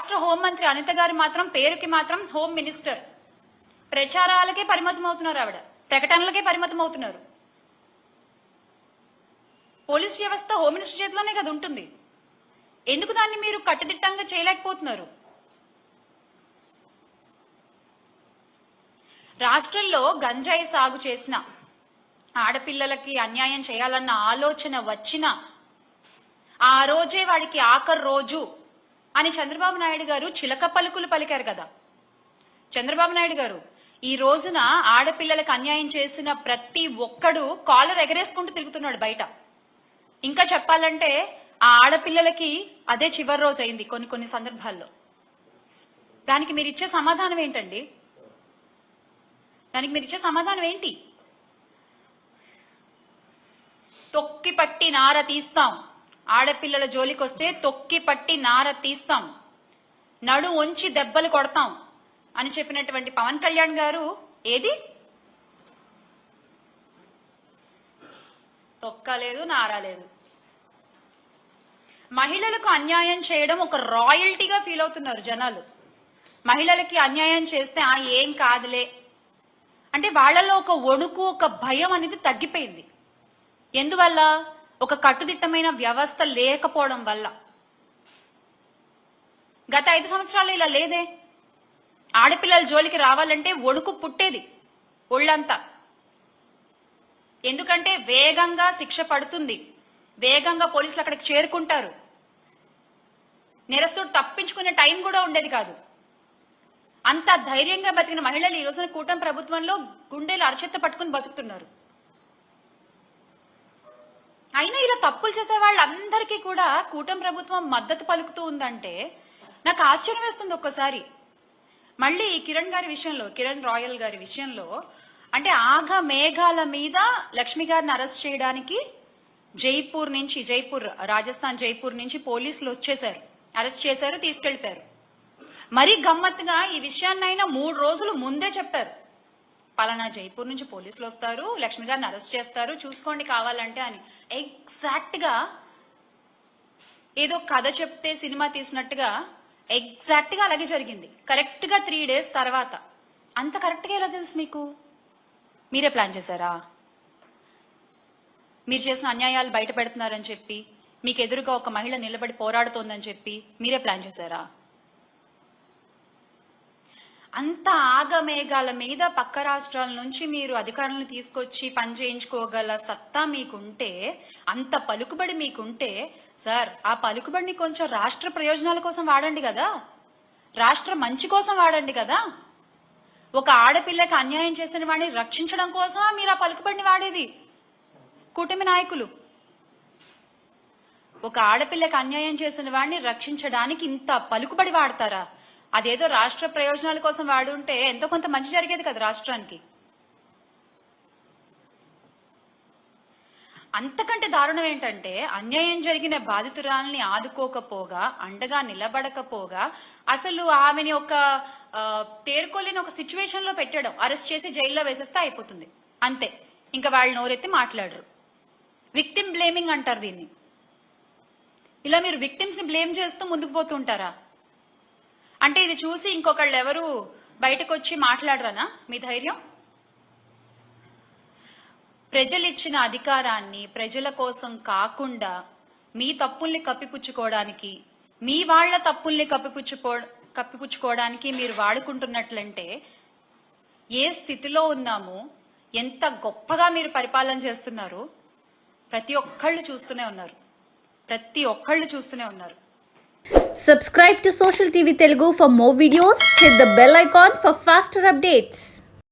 రాష్ట్ర హోంమంత్రి అనిత గారు మాత్రం పేరుకి మాత్రం హోమ్ మినిస్టర్. ప్రచారాలకే పరిమితం అవుతున్నారు, ఆవిడ ప్రకటనలకే పరిమితం అవుతున్నారు. పోలీస్ వ్యవస్థ హోమ్ మినిస్టర్ చేతిలోనే కదా ఉంటుంది. ఎందుకు దాన్ని మీరు కట్టుదిట్టంగా చేయలేకపోతున్నారు? రాష్ట్రంలో గంజాయి సాగు చేసిన ఆడపిల్లలకి అన్యాయం చేయాలన్న ఆలోచన వచ్చిన ఆ రోజే వాడికి ఆఖరి రోజు అని చంద్రబాబు నాయుడు గారు చిలక పలుకులు పలికారు కదా. చంద్రబాబు నాయుడు గారు ఈ రోజున ఆడపిల్లలకు అన్యాయం చేసిన ప్రతి ఒక్కడు కాలర్ ఎగరేసుకుంటూ తిరుగుతున్నాడు బయట. ఇంకా చెప్పాలంటే ఆ ఆడపిల్లలకి అదే చివరి రోజు అయింది కొన్ని సందర్భాల్లో. దానికి మీరు ఇచ్చే సమాధానం ఏంటండి? దానికి మీరు ఇచ్చే సమాధానం ఏంటి? తొక్కి పట్టి నార తీస్తాం, ఆడపిల్లల జోలికొస్తే తొక్కి పట్టి నార తీస్తాం, నడు వంచి దెబ్బలు కొడతాం అని చెప్పినటువంటి పవన్ కళ్యాణ్ గారు ఏది తొక్కలేదు, నారాలేదు. మహిళలకు అన్యాయం చేయడం ఒక రాయల్టీగా ఫీల్ అవుతున్నారు జనాలు. మహిళలకి అన్యాయం చేస్తే ఏం కాదులే అంటే వాళ్ళలో ఒక వణుకు, ఒక భయం అనేది తగ్గిపోయింది. ఎందువల్ల? ఒక కట్టుదిట్టమైన వ్యవస్థ లేకపోవడం వల్ల. గత 5 సంవత్సరాలు ఇలా లేదే. ఆడపిల్లల జోలికి రావాలంటే వణుకు పుట్టేది ఒళ్ళంతా. ఎందుకంటే వేగంగా శిక్ష పడుతుంది, వేగంగా పోలీసులు అక్కడికి చేరుకుంటారు, నేరస్తుడు తప్పించుకునే టైం కూడా ఉండేది కాదు. అంత ధైర్యంగా బతికిన మహిళలు ఈ రోజున కూటమి ప్రభుత్వంలో గుండెలు అరచెత్త పట్టుకుని బతుకుతున్నారు. అయినా ఇలా తప్పులు చేసే వాళ్ళందరికీ కూడా కూటమి ప్రభుత్వం మద్దతు పలుకుతూ ఉందంటే నాకు ఆశ్చర్యం వేస్తుంది ఒక్కసారి. మళ్ళీ కిరణ్ రాయల్ గారి విషయంలో అంటే ఆగ మేఘాల మీద లక్ష్మి గారిని అరెస్ట్ చేయడానికి రాజస్థాన్ జైపూర్ నుంచి పోలీసులు వచ్చేశారు, అరెస్ట్ చేశారు, తీసుకెళ్లిపారు. మరీ గమ్మత్తుగా ఈ విషయాన్నైనా 3 రోజులు ముందే చెప్పారు. పలానా జైపూర్ నుంచి పోలీసులు వస్తారు, లక్ష్మి గారిని అరెస్ట్ చేస్తారు, చూసుకోండి కావాలంటే అని. ఎగ్జాక్ట్ గా ఏదో కథ చెప్తే సినిమా తీసినట్టుగా ఎగ్జాక్ట్ గా అలాగే జరిగింది. కరెక్ట్ గా 3 days తర్వాత. అంత కరెక్ట్ గా ఎలా తెలుసు మీకు? మీరే ప్లాన్ చేశారా? మీరు చేసిన అన్యాయాలు బయట పెడుతున్నారని చెప్పి, మీకు ఎదురుగా ఒక మహిళ నిలబడి పోరాడుతోందని చెప్పి మీరే ప్లాన్ చేశారా? అంత ఆగమేఘాల మీద పక్క రాష్ట్రాల నుంచి మీరు అధికారులను తీసుకొచ్చి పని చేయించుకోగల సత్తా మీకుంటే, అంత పలుకుబడి మీకుంటే, సార్ ఆ పలుకుబడిని కొంచెం రాష్ట్ర ప్రయోజనాల కోసం వాడండి కదా, రాష్ట్ర మంచి కోసం వాడండి కదా. ఒక ఆడపిల్లకి అన్యాయం చేసిన వాడిని రక్షించడం కోసం మీరు ఆ పలుకుబడిని వాడేది కూటమి నాయకులు. ఒక ఆడపిల్లకి అన్యాయం చేసిన వాడిని రక్షించడానికి ఇంత పలుకుబడి వాడతారా? అదేదో రాష్ట్ర ప్రయోజనాల కోసం వాడుంటే ఎంతో కొంత మంచి జరిగేది కదా రాష్ట్రానికి. అంతకంటే దారుణం ఏంటంటే అన్యాయం జరిగిన బాధితురాల్ని ఆదుకోకపోగా, అండగా నిలబడకపోగా, అసలు ఆమెని ఒక తేరుకోలేని ఒక సిచ్యువేషన్ లో పెట్టడం, అరెస్ట్ చేసి జైల్లో వేసేస్తే అయిపోతుంది అంతే. ఇంకా వాళ్ళు నోరెత్తి మాట్లాడరు. విక్టిమ్ బ్లేమింగ్ అంటారు దీన్ని. ఇలా మీరు విక్టిమ్స్ ని బ్లేమ్ చేస్తూ ముందుకు పోతుంటారా? అంటే ఇది చూసి ఇంకొకళ్ళు ఎవరు బయటకు వచ్చి మాట్లాడరనా మీ ధైర్యం? ప్రజలిచ్చిన అధికారాన్ని ప్రజల కోసం కాకుండా మీ తప్పుల్ని కప్పిపుచ్చుకోవడానికి, మీ వాళ్ల తప్పుల్ని కప్పిపుచ్చుకోవడానికి మీరు వాడుకుంటున్నట్లంటే ఏ స్థితిలో ఉన్నామో, ఎంత గొప్పగా మీరు పరిపాలన చేస్తున్నారు ప్రతి ఒక్కళ్ళు చూస్తూనే ఉన్నారు. Subscribe to Social TV Telugu for more videos. Hit the bell icon for faster updates.